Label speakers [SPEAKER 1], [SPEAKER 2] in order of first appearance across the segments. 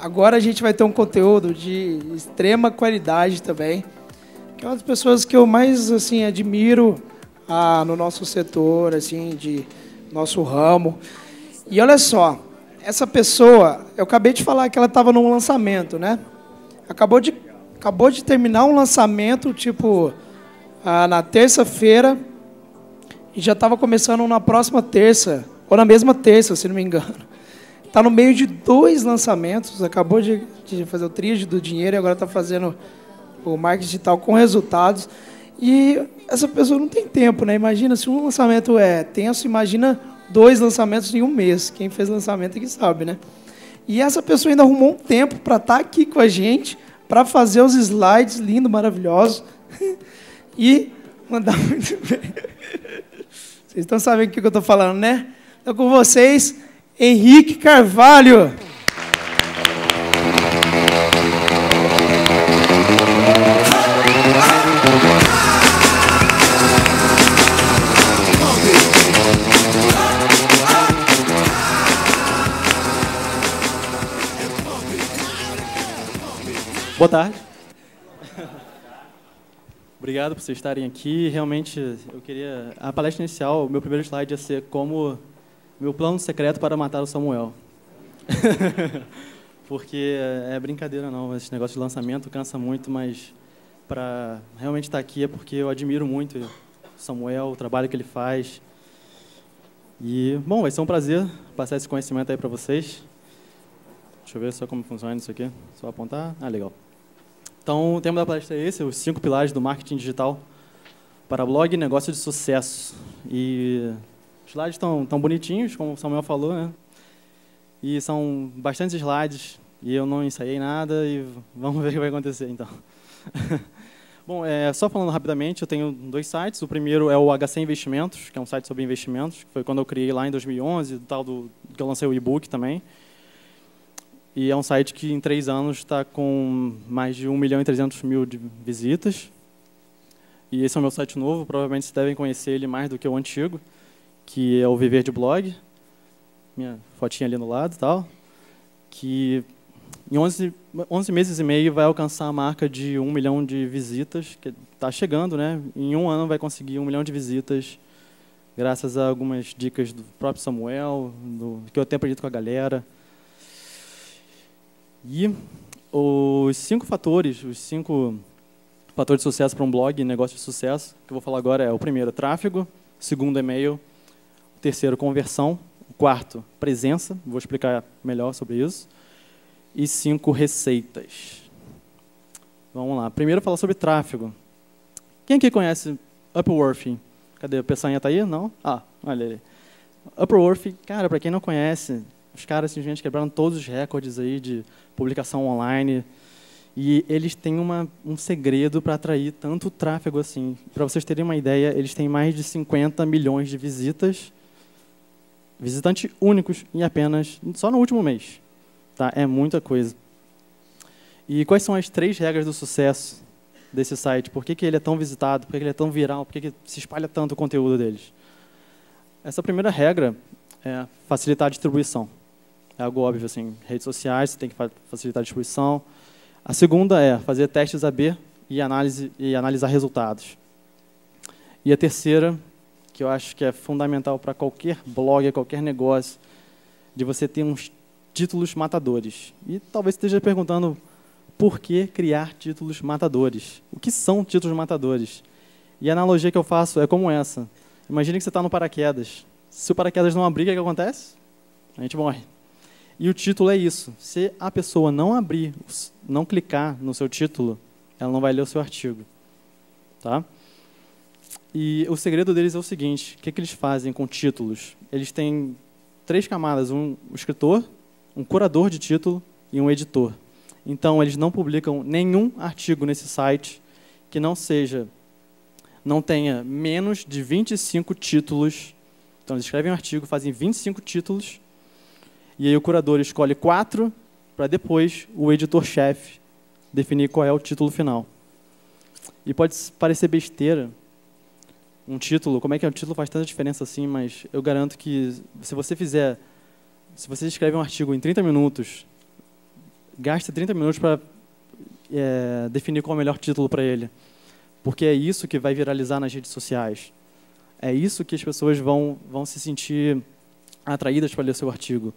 [SPEAKER 1] agora a gente vai ter um conteúdo de extrema qualidade também, que é uma das pessoas que eu mais assim admiro no nosso setor, assim, de nosso ramo. E olha só, essa pessoa, eu acabei de falar que ela estava num lançamento, né? Acabou de terminar um lançamento, tipo, na terça-feira, e já estava começando na próxima terça, ou na mesma terça, se não me engano. Está no meio de 2 lançamentos, acabou de fazer o Tríade do Dinheiro e agora está fazendo o marketing digital com resultados. E essa pessoa não tem tempo, né? Imagina, se um lançamento é tenso, imagina 2 lançamentos em um mês. Quem fez lançamento é que sabe, né? E essa pessoa ainda arrumou um tempo para estar aqui com a gente, para fazer os slides lindos, maravilhosos, e mandar muito bem. Vocês estão sabendo o que eu estou falando, né? Então, com vocês, Henrique Carvalho.
[SPEAKER 2] Boa tarde. Obrigado por vocês estarem aqui. Realmente, eu queria... A palestra inicial, o meu primeiro slide ia ser como meu plano secreto para matar o Samuel. Porque é brincadeira não, esse negócio de lançamento cansa muito, mas para realmente estar aqui é porque eu admiro muito o Samuel, o trabalho que ele faz. E, bom, vai ser um prazer passar esse conhecimento aí para vocês. Deixa eu ver só como funciona isso aqui. Só apontar. Ah, legal. Então, o tema da palestra é esse, os 5 pilares do marketing digital para blog e negócio de sucesso. E os slides estão tão bonitinhos, como o Samuel falou, né? E são bastantes slides, e eu não ensaiei nada, e vamos ver o que vai acontecer, então. Bom, só falando rapidamente, eu tenho 2 sites. O primeiro é o HC Investimentos, que é um site sobre investimentos, que foi quando eu criei lá em 2011, que eu lancei o e-book também. E é um site que, em 3 anos, está com mais de 1.300.000 de visitas. E esse é o meu site novo, provavelmente vocês devem conhecer ele mais do que o antigo, que é o Viver de Blog. Minha fotinha ali no lado e tal. Que em 11 meses e meio vai alcançar a marca de 1 milhão de visitas, que está chegando, né? Em 1 ano vai conseguir 1 milhão de visitas, graças a algumas dicas do próprio Samuel, que eu tenho aprendido com a galera. E os 5 fatores de sucesso para um blog e negócio de sucesso, que eu vou falar agora é o primeiro, tráfego, o segundo, e-mail, o terceiro, conversão, o quarto, presença, vou explicar melhor sobre isso, e 5, receitas. Vamos lá, primeiro falar sobre tráfego. Quem aqui conhece Upworthy? Cadê? O Peçanha está aí? Não? Ah, olha ali. Upworthy, cara, para quem não conhece, os caras simplesmente quebraram todos os recordes aí de publicação online. E eles têm um segredo para atrair tanto tráfego assim. Para vocês terem uma ideia, eles têm mais de 50 milhões de visitantes únicos só no último mês. Tá? É muita coisa. E quais são as 3 regras do sucesso desse site? Por que ele é tão visitado? Por que ele é tão viral? Por que se espalha tanto o conteúdo deles? Essa primeira regra é facilitar a distribuição. É algo óbvio, assim, redes sociais, você tem que facilitar a distribuição. A segunda é fazer testes A/B e analisar resultados. E a terceira, que eu acho que é fundamental para qualquer blog, qualquer negócio, de você ter uns títulos matadores. E talvez você esteja perguntando por que criar títulos matadores. O que são títulos matadores? E a analogia que eu faço é como essa. Imagine que você está no paraquedas. Se o paraquedas não abrir, o que acontece? A gente morre. E o título é isso. Se a pessoa não abrir, não clicar no seu título, ela não vai ler o seu artigo. Tá? E o segredo deles é o seguinte, o que eles fazem com títulos? Eles têm 3 camadas, um escritor, um curador de título e um editor. Então, eles não publicam nenhum artigo nesse site que não tenha menos de 25 títulos. Então, eles escrevem um artigo, fazem 25 títulos, e aí o curador escolhe 4 para depois o editor-chefe definir qual é o título final. E pode parecer besteira um título, como é que o título faz tanta diferença assim, mas eu garanto que se você escreve um artigo em 30 minutos, gaste 30 minutos para definir qual é o melhor título para ele. Porque é isso que vai viralizar nas redes sociais. É isso que as pessoas vão se sentir atraídas para ler seu artigo.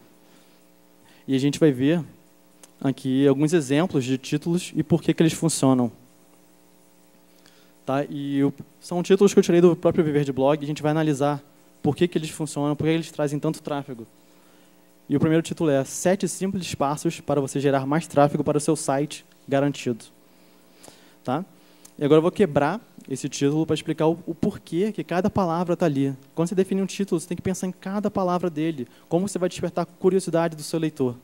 [SPEAKER 2] E a gente vai ver aqui alguns exemplos de títulos e por que eles funcionam. Tá? São títulos que eu tirei do próprio Viver de Blog, e a gente vai analisar por que eles funcionam, por que eles trazem tanto tráfego. E o primeiro título é 7 simples passos para você gerar mais tráfego para o seu site garantido. Tá? E agora eu vou quebrar esse título para explicar o porquê que cada palavra está ali. Quando você define um título, você tem que pensar em cada palavra dele, como você vai despertar a curiosidade do seu leitor.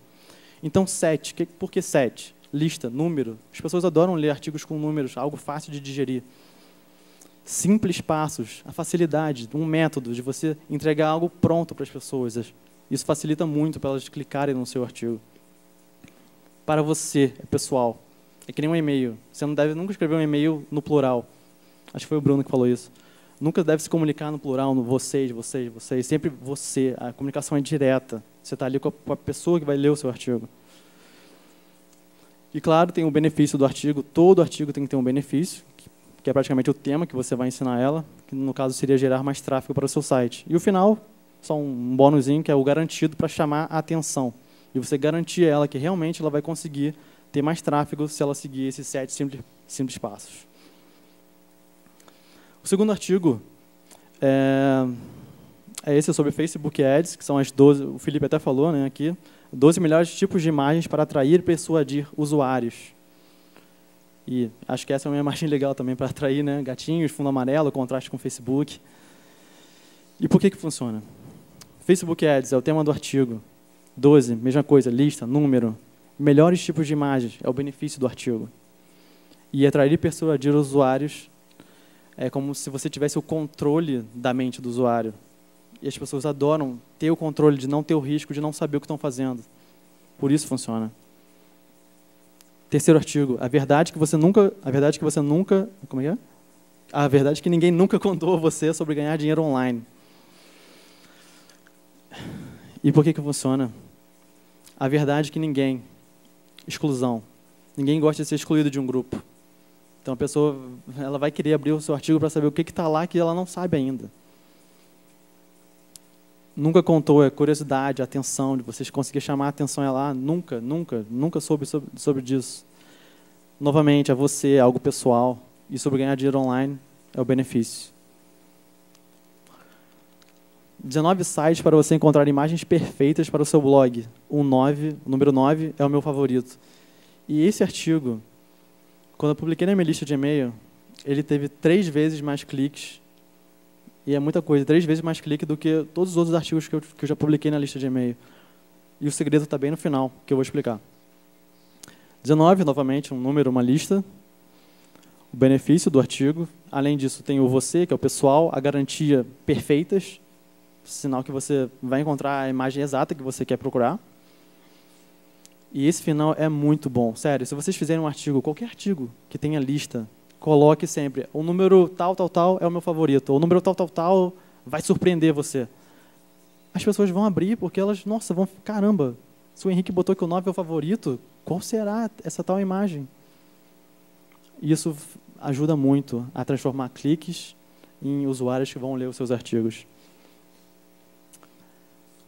[SPEAKER 2] Então, 7. Por que 7? Lista, número. As pessoas adoram ler artigos com números, algo fácil de digerir. Simples passos, a facilidade, um método de você entregar algo pronto para as pessoas. Isso facilita muito para elas clicarem no seu artigo. Para você, é pessoal. É que nem um e-mail. Você não deve nunca escrever um e-mail no plural. Acho que foi o Bruno que falou isso. Nunca deve se comunicar no plural, no vocês, vocês, vocês. Sempre você. A comunicação é direta. Você está ali com a pessoa que vai ler o seu artigo. E, claro, tem o benefício do artigo. Todo artigo tem que ter um benefício, que é praticamente o tema que você vai ensinar ela, que no caso seria gerar mais tráfego para o seu site. E o final, só um bônusinho, que é o garantido para chamar a atenção. E você garantir a ela que realmente ela vai conseguir ter mais tráfego se ela seguir esses 7 simples passos. O segundo artigo é esse sobre Facebook Ads, que são as 12, o Felipe até falou, né, aqui, 12 melhores tipos de imagens para atrair e persuadir usuários. E acho que essa é uma imagem legal também para atrair, né, gatinhos, fundo amarelo, contraste com o Facebook. E por que funciona? Facebook Ads é o tema do artigo. 12, mesma coisa, lista, número. Melhores tipos de imagens é o benefício do artigo. E atrair e persuadir usuários é como se você tivesse o controle da mente do usuário. E as pessoas adoram ter o controle de não ter o risco de não saber o que estão fazendo. Por isso funciona. Terceiro artigo, a verdade que você nunca, como é? A verdade que ninguém nunca contou a você sobre ganhar dinheiro online. E por que funciona? A verdade que ninguém, exclusão. Ninguém gosta de ser excluído de um grupo. Então a pessoa ela vai querer abrir o seu artigo para saber o que está lá que ela não sabe ainda. Nunca contou, é curiosidade, atenção, de vocês conseguirem chamar a atenção lá. Nunca soube sobre disso. Novamente, é você, é algo pessoal. E sobre ganhar dinheiro online é o benefício. 19 sites para você encontrar imagens perfeitas para o seu blog. O número 9 é o meu favorito. E esse artigo, quando eu publiquei na minha lista de e-mail, ele teve 3 vezes mais cliques. E é muita coisa, 3 vezes mais clique do que todos os outros artigos que eu já publiquei na lista de e-mail. E o segredo está bem no final, que eu vou explicar. 19, novamente, um número, uma lista. O benefício do artigo. Além disso, tem o você, que é o pessoal, a garantia perfeitas, sinal que você vai encontrar a imagem exata que você quer procurar. E esse final é muito bom. Sério, se vocês fizerem um artigo, qualquer artigo que tenha lista, coloque sempre, o número tal é o meu favorito, ou o número tal vai surpreender você. As pessoas vão abrir porque elas, nossa, caramba, se o Henrique botou que o 9 é o favorito, qual será essa tal imagem? Isso ajuda muito a transformar cliques em usuários que vão ler os seus artigos.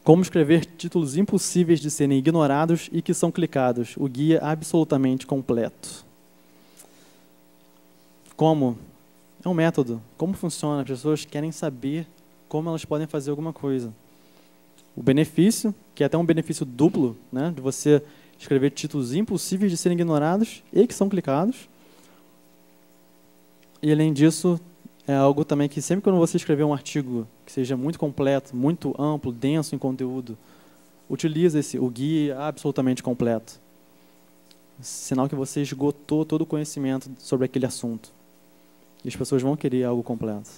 [SPEAKER 2] Como escrever títulos impossíveis de serem ignorados e que são clicados. O guia absolutamente completo. Como? É um método. Como funciona? As pessoas querem saber como elas podem fazer alguma coisa. O benefício, que é até um benefício duplo, né, de você escrever títulos impossíveis de serem ignorados e que são clicados. E, além disso, é algo também que sempre quando você escrever um artigo que seja muito completo, muito amplo, denso em conteúdo, utilize o guia absolutamente completo. Sinal que você esgotou todo o conhecimento sobre aquele assunto. E as pessoas vão querer algo completo.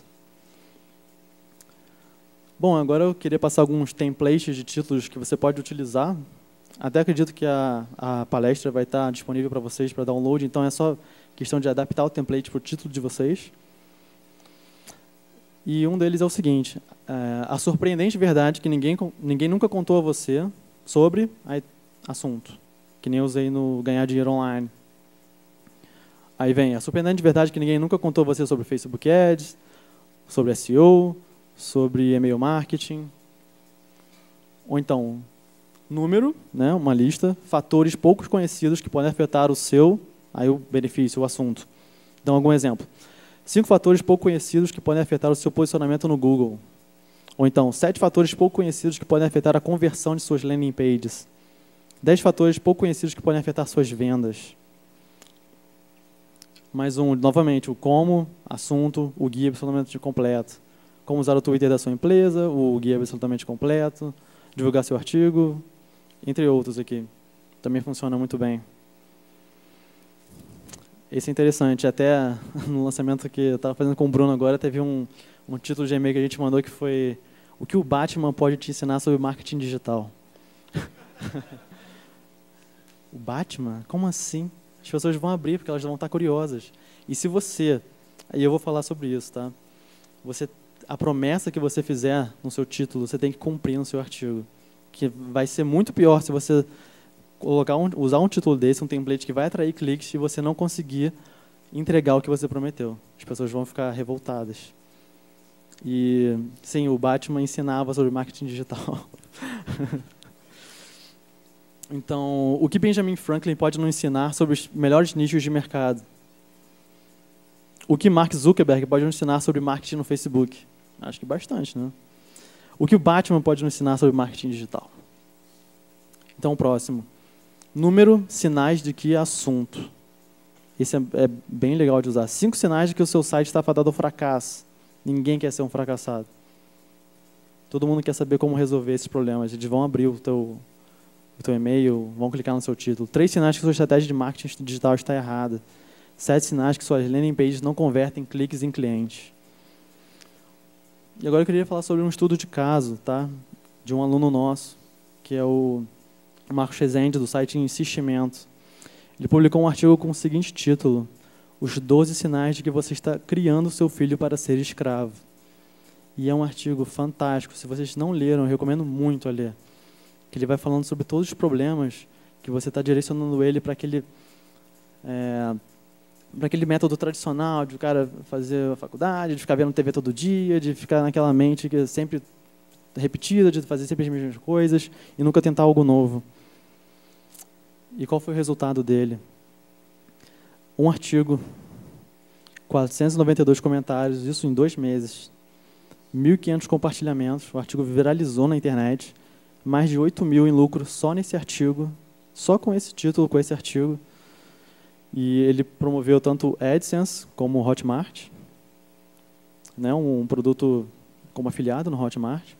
[SPEAKER 2] Bom, agora eu queria passar alguns templates de títulos que você pode utilizar. Até acredito que a palestra vai estar disponível para vocês para download, então é só questão de adaptar o template para o título de vocês. E um deles é o seguinte, a surpreendente verdade que ninguém nunca contou a você sobre assunto. que nem eu usei no ganhar dinheiro online. Aí vem a surpreendente de verdade que ninguém nunca contou a você sobre Facebook Ads, sobre SEO, sobre e-mail marketing. Ou então, número, né, uma lista, fatores poucos conhecidos que podem afetar o seu, aí o benefício, o assunto. Então, algum exemplo. 5 fatores pouco conhecidos que podem afetar o seu posicionamento no Google. Ou então, 7 fatores pouco conhecidos que podem afetar a conversão de suas landing pages. 10 fatores pouco conhecidos que podem afetar suas vendas. Mais um, novamente, o como, assunto, o guia absolutamente completo. Como usar o Twitter da sua empresa, o guia absolutamente completo, divulgar seu artigo, entre outros aqui. Também funciona muito bem. Esse é interessante. Até no lançamento que eu estava fazendo com o Bruno agora, teve um título de e-mail que a gente mandou que foi: o que o Batman pode te ensinar sobre marketing digital? O Batman? Como assim? As pessoas vão abrir porque elas vão estar curiosas. E se você, aí eu vou falar sobre isso, tá? A promessa que você fizer no seu título, você tem que cumprir no seu artigo. Que vai ser muito pior se você usar um título desse, um template que vai atrair cliques, e você não conseguir entregar o que você prometeu. As pessoas vão ficar revoltadas. E, sim, o Batman ensinava sobre marketing digital. Então, o que Benjamin Franklin pode nos ensinar sobre os melhores nichos de mercado? O que Mark Zuckerberg pode nos ensinar sobre marketing no Facebook? Acho que bastante, né? O que o Batman pode nos ensinar sobre marketing digital? Então, o próximo. Número, sinais de que assunto. Esse é bem legal de usar. 5 sinais de que o seu site está fadado ao fracasso. Ninguém quer ser um fracassado. Todo mundo quer saber como resolver esses problemas. Eles vão abrir o teu e-mail, vão clicar no seu título. 3 sinais que sua estratégia de marketing digital está errada. 7 sinais que suas landing pages não convertem cliques em clientes. E agora eu queria falar sobre um estudo de caso, tá? De um aluno nosso, que é o Marcos Rezende, do site Insistimento. Ele publicou um artigo com o seguinte título: Os 12 sinais de que você está criando seu filho para ser escravo. E é um artigo fantástico. Se vocês não leram, eu recomendo muito a ler. Que ele vai falando sobre todos os problemas que você está direcionando ele para aquele método tradicional de o cara fazer a faculdade, de ficar vendo TV todo dia, de ficar naquela mente que é sempre repetida, de fazer sempre as mesmas coisas e nunca tentar algo novo. E qual foi o resultado dele? Um artigo, 492 comentários, isso em 2 meses, 1.500 compartilhamentos, o artigo viralizou na internet, mais de 8.000 em lucro só nesse artigo, só com esse título, com esse artigo. E ele promoveu tanto AdSense como o Hotmart, né, um produto como afiliado no Hotmart.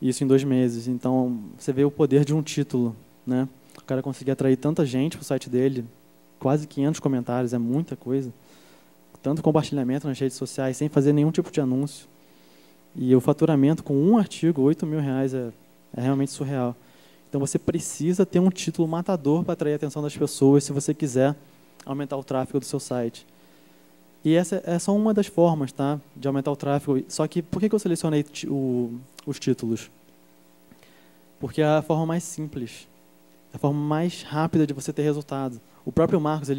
[SPEAKER 2] Isso em 2 meses. Então, você vê o poder de um título, né? O cara conseguir atrair tanta gente para o site dele, quase 500 comentários, é muita coisa. Tanto compartilhamento nas redes sociais, sem fazer nenhum tipo de anúncio. E o faturamento com um artigo, R$8.000, é realmente surreal. Então você precisa ter um título matador para atrair a atenção das pessoas se você quiser aumentar o tráfego do seu site. E essa é só uma das formas, tá, de aumentar o tráfego. Só que por que eu selecionei os títulos? Porque é a forma mais simples, a forma mais rápida de você ter resultado. O próprio Marcos,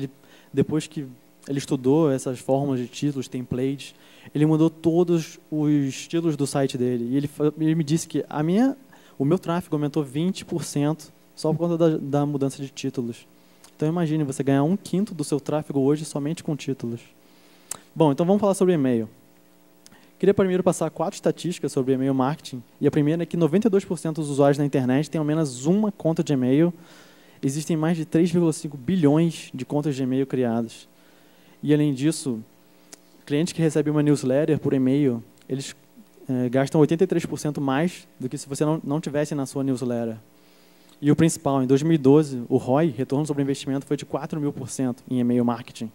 [SPEAKER 2] depois que ele estudou essas formas de títulos, templates, ele mudou todos os títulos do site dele. E ele me disse que o meu tráfego aumentou 20% só por conta da mudança de títulos. Então imagine você ganhar 1/5 do seu tráfego hoje somente com títulos. Bom, então vamos falar sobre e-mail. Queria primeiro passar 4 estatísticas sobre e-mail marketing. E a primeira é que 92% dos usuários na internet têm ao menos uma conta de e-mail. Existem mais de 3,5 bilhões de contas de e-mail criadas. E além disso, clientes que recebem uma newsletter por e-mail, eles gastam 83% mais do que se você não tivesse na sua newsletter. E o principal, em 2012, o ROI, retorno sobre investimento, foi de 4.000% em e-mail marketing.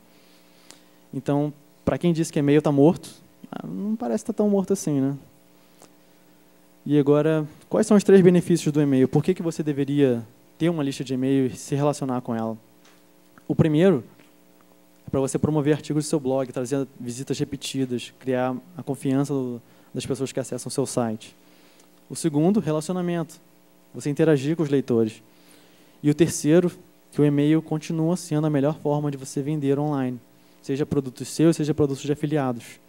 [SPEAKER 2] Então, para quem disse que e-mail está morto, não parece estar tão morto assim, né? E agora, quais são os 3 benefícios do e-mail? Por que você deveria ter uma lista de e-mail e se relacionar com ela? O primeiro é para você promover artigos do seu blog, trazer visitas repetidas, criar a confiança das pessoas que acessam o seu site. O segundo, relacionamento. Você interagir com os leitores. E o terceiro, que o e-mail continua sendo a melhor forma de você vender online, seja produtos seus, seja produtos de afiliados.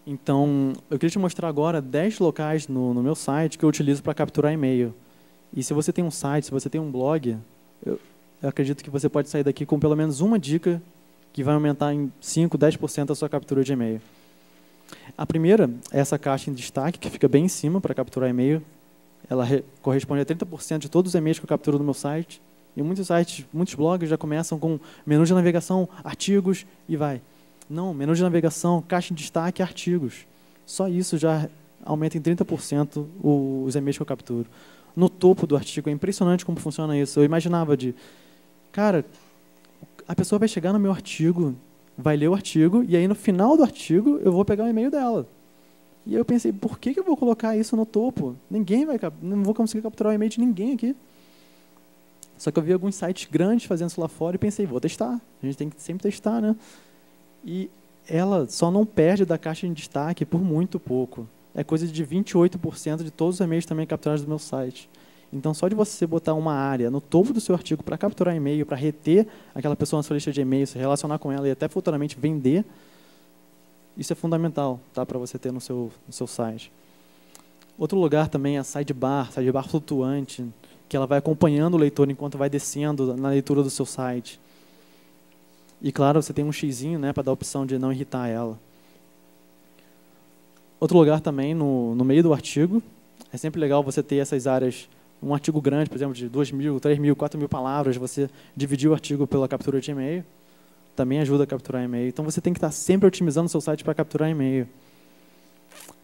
[SPEAKER 2] Então, eu queria te mostrar agora 10 locais no meu site que eu utilizo para capturar e-mail. E se você tem um site, se você tem um blog, eu acredito que você pode sair daqui com pelo menos uma dica que vai aumentar em 5, 10% a sua captura de e-mail. A primeira é essa caixa em destaque, que fica bem em cima para capturar e-mail. Ela corresponde a 30% de todos os e-mails que eu capturo no meu site. E muitos sites, muitos blogs já começam com menu de navegação, artigos e vai. Não, menu de navegação, caixa em destaque, artigos. Só isso já aumenta em 30% os e-mails que eu capturo. No topo do artigo, é impressionante como funciona isso. Eu imaginava cara, a pessoa vai chegar no meu artigo, vai ler o artigo, e aí no final do artigo eu vou pegar o e-mail dela. E aí eu pensei, por que eu vou colocar isso no topo? Não vou conseguir capturar o e-mail de ninguém aqui. Só que eu vi alguns sites grandes fazendo isso lá fora e pensei, vou testar. A gente tem que sempre testar, né? E ela só não perde da caixa em destaque por muito pouco. É coisa de 28% de todos os e-mails também capturados do meu site. Então, só de você botar uma área no topo do seu artigo para capturar e-mail, para reter aquela pessoa na sua lista de e-mails, se relacionar com ela e até futuramente vender, isso é fundamental, tá, para você ter no seu site. Outro lugar também é a sidebar flutuante, que ela vai acompanhando o leitor enquanto vai descendo na leitura do seu site. E, claro, você tem um xizinho, né, para dar a opção de não irritar ela. Outro lugar também, no meio do artigo, é sempre legal você ter essas áreas, um artigo grande, por exemplo, de 2.000, 3.000, 4.000 palavras, você dividir o artigo pela captura de e-mail, também ajuda a capturar e-mail. Então, você tem que estar sempre otimizando o seu site para capturar e-mail.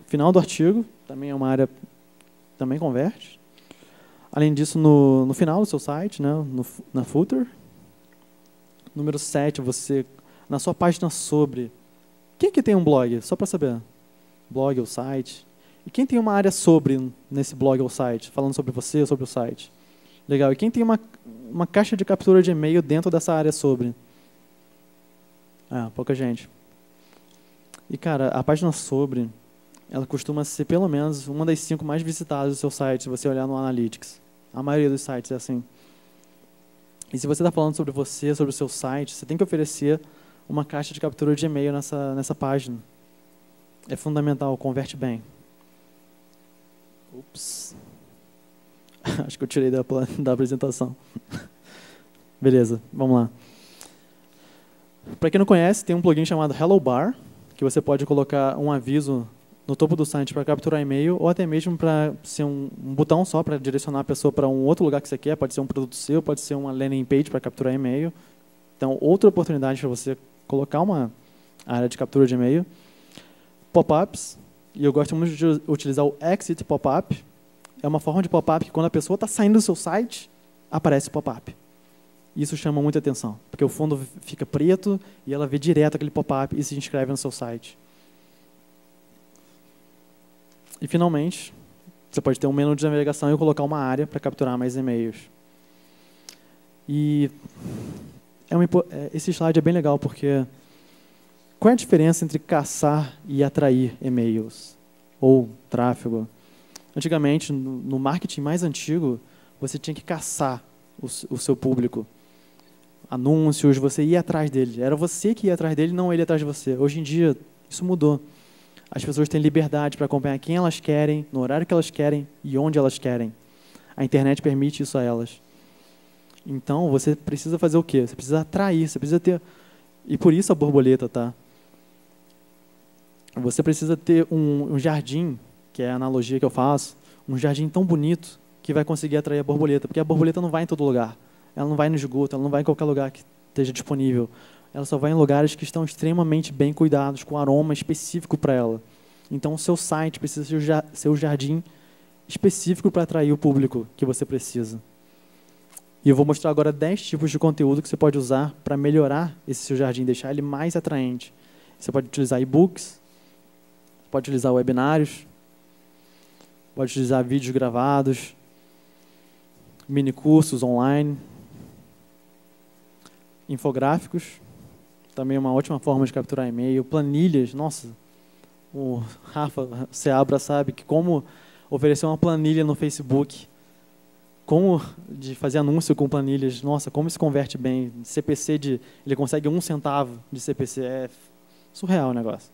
[SPEAKER 2] Final do artigo, também é uma área, também converte. Além disso, no final do seu site, né, na footer. Número 7, você, na sua página sobre... Quem que tem um blog? Só para saber. Blog ou site. E quem tem uma área sobre nesse blog ou site? Falando sobre você ou sobre o site? Legal. E quem tem uma caixa de captura de e-mail dentro dessa área sobre? Pouca gente. E, cara, a página sobre, ela costuma ser pelo menos uma das 5 mais visitadas do seu site, se você olhar no Analytics. A maioria dos sites é assim. E se você está falando sobre você, sobre o seu site, você tem que oferecer uma caixa de captura de e-mail nessa página. É fundamental, converte bem. Ups. Acho que eu tirei da apresentação. Beleza, vamos lá. Para quem não conhece, tem um plugin chamado Hello Bar, que você pode colocar um aviso no topo do site para capturar e-mail, ou até mesmo para ser um botão só para direcionar a pessoa para um outro lugar que você quer. Pode ser um produto seu, pode ser uma landing page para capturar e-mail. Então, outra oportunidade para você colocar uma área de captura de e-mail. Pop-ups, e eu gosto muito de utilizar o Exit Pop-up. É uma forma de pop-up que quando a pessoa está saindo do seu site, aparece pop-up. Isso chama muita atenção, porque o fundo fica preto e ela vê direto aquele pop-up e se inscreve no seu site. E, finalmente, você pode ter um menu de navegação e colocar uma área para capturar mais e-mails. E esse slide é bem legal, porque qual é a diferença entre caçar e atrair e-mails ou tráfego? Antigamente, no marketing mais antigo, você tinha que caçar o seu público. Anúncios, você ia atrás dele. Era você que ia atrás dele, não ele atrás de você. Hoje em dia, isso mudou. As pessoas têm liberdade para acompanhar quem elas querem, no horário que elas querem e onde elas querem. A internet permite isso a elas. Então, você precisa fazer o quê? Você precisa atrair, você precisa ter... E por isso a borboleta, tá? Você precisa ter um jardim, que é a analogia que eu faço, um jardim tão bonito que vai conseguir atrair a borboleta, porque a borboleta não vai em todo lugar. Ela não vai no esgoto, ela não vai em qualquer lugar que esteja disponível. Ela só vai em lugares que estão extremamente bem cuidados, com aroma específico para ela. Então, o seu site precisa ser o jardim específico para atrair o público que você precisa. E eu vou mostrar agora 10 tipos de conteúdo que você pode usar para melhorar esse seu jardim, deixar ele mais atraente. Você pode utilizar e-books, pode utilizar webinários, pode utilizar vídeos gravados, mini cursos online, infográficos, também uma ótima forma de capturar e-mail, planilhas. Nossa, o Rafa Seabra sabe que como oferecer uma planilha no Facebook como de fazer anúncio com planilhas. Nossa, como isso converte bem. CPC, ele consegue 1 centavo de CPC. É surreal o negócio.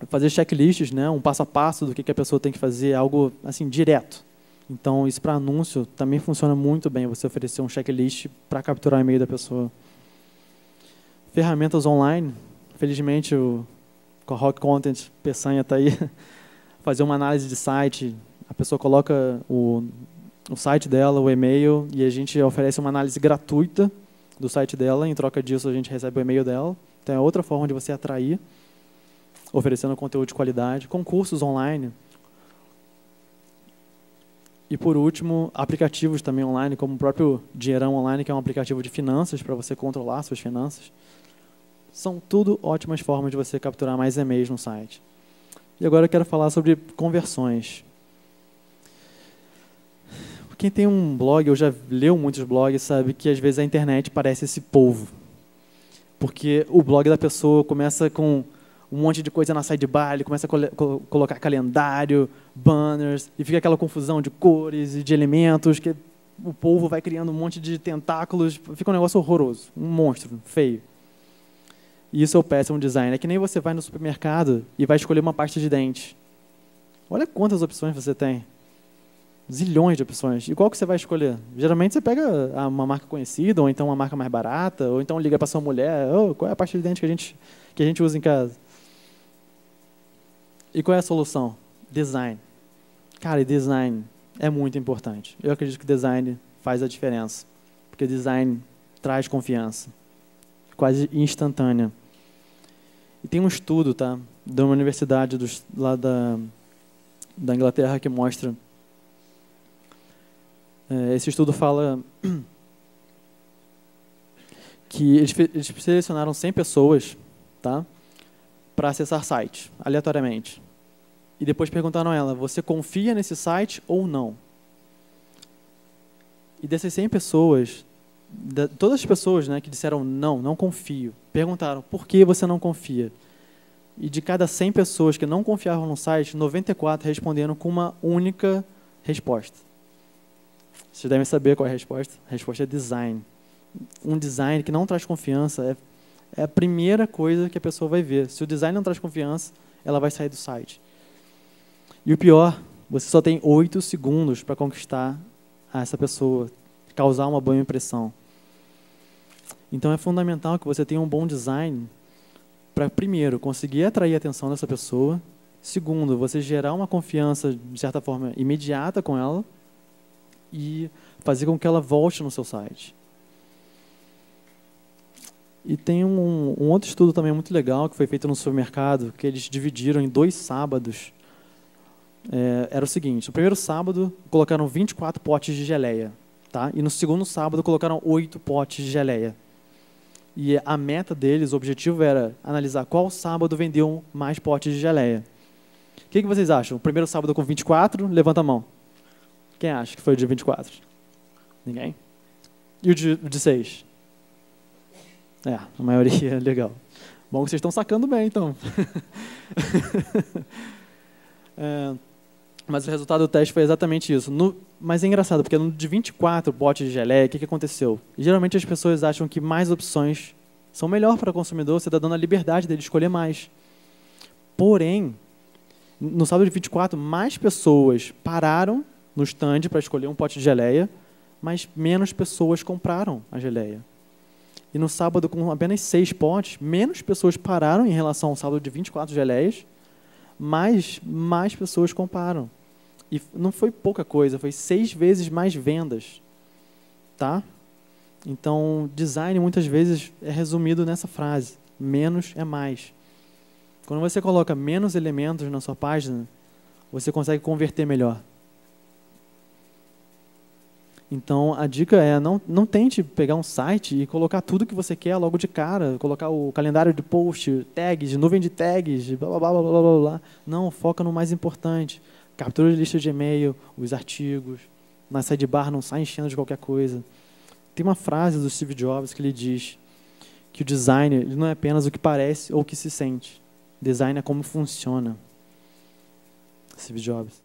[SPEAKER 2] Fazer checklists, né, um passo a passo do que a pessoa tem que fazer, algo assim, direto. Então, isso para anúncio também funciona muito bem, você oferecer um checklist para capturar o e-mail da pessoa. Ferramentas online. Felizmente, com a Rock Content, Peçanha está aí. Fazer uma análise de site. A pessoa coloca o site dela, o e-mail, e a gente oferece uma análise gratuita do site dela. Em troca disso, a gente recebe o e-mail dela. Então, é outra forma de você atrair, oferecendo conteúdo de qualidade. Concursos online. E, por último, aplicativos também online, como o próprio Dinheirão Online, que é um aplicativo de finanças para você controlar suas finanças. São tudo ótimas formas de você capturar mais e-mails no site. E agora eu quero falar sobre conversões. Quem tem um blog, ou já leu muitos blogs, sabe que às vezes a internet parece esse polvo. Porque o blog da pessoa começa com um monte de coisa na sidebar, ele começa a colocar calendário, banners, e fica aquela confusão de cores e de elementos, que o polvo vai criando um monte de tentáculos, fica um negócio horroroso, um monstro, feio. E isso é o péssimo design. É que nem você vai no supermercado e vai escolher uma pasta de dente. Olha quantas opções você tem. Zilhões de opções. E qual que você vai escolher? Geralmente você pega uma marca conhecida, ou então uma marca mais barata, ou então liga para sua mulher. Oh, qual é a pasta de dente que a gente usa em casa? E qual é a solução? Design. Cara, e design é muito importante. Eu acredito que design faz a diferença. Porque design traz confiança. Quase instantânea. E tem um estudo, tá, de uma universidade lá da Inglaterra que mostra. Esse estudo fala que eles selecionaram 100 pessoas, tá, para acessar sites, aleatoriamente. E depois perguntaram a ela, você confia nesse site ou não? E dessas 100 pessoas, todas as pessoas, né, que disseram não confio, perguntaram por que você não confia. E de cada 100 pessoas que não confiavam no site, 94 responderam com uma única resposta. Vocês devem saber qual é a resposta. A resposta é design. Um design que não traz confiança é a primeira coisa que a pessoa vai ver. Se o design não traz confiança, ela vai sair do site. E o pior, você só tem 8 segundos para conquistar essa pessoa, causar uma boa impressão. Então é fundamental que você tenha um bom design para, primeiro, conseguir atrair a atenção dessa pessoa. Segundo, você gerar uma confiança, de certa forma, imediata com ela e fazer com que ela volte no seu site. E tem um outro estudo também muito legal que foi feito no supermercado, que eles dividiram em 2 sábados. Era o seguinte, no primeiro sábado colocaram 24 potes de geleia, tá? E no segundo sábado colocaram 8 potes de geleia. E a meta deles, o objetivo era analisar qual sábado vendeu mais potes de geleia. O que vocês acham? O primeiro sábado com 24, levanta a mão. Quem acha que foi o dia 24? Ninguém? E o de 6? A maioria, legal. Bom que vocês estão sacando bem, então. Mas o resultado do teste foi exatamente isso. Mas é engraçado, porque no de 24 potes de geleia, o que aconteceu? E, geralmente as pessoas acham que mais opções são melhor para o consumidor, você está dando a liberdade dele escolher mais. Porém, no sábado de 24, mais pessoas pararam no stand para escolher um pote de geleia, mas menos pessoas compraram a geleia. E no sábado, com apenas 6 potes, menos pessoas pararam em relação ao sábado de 24 geleias, mas mais pessoas compraram. E não foi pouca coisa, foi 6 vezes mais vendas. Tá? Então, design muitas vezes é resumido nessa frase, menos é mais. Quando você coloca menos elementos na sua página, você consegue converter melhor. Então, a dica é, não tente pegar um site e colocar tudo que você quer logo de cara, colocar o calendário de post, tags, nuvem de tags, blá, blá, blá, blá, blá, blá. Não, foca no mais importante. Captura de lista de e-mail, os artigos, na sidebar não sai enchendo de qualquer coisa. Tem uma frase do Steve Jobs que ele diz que o design ele não é apenas o que parece ou o que se sente. Design é como funciona. Steve Jobs.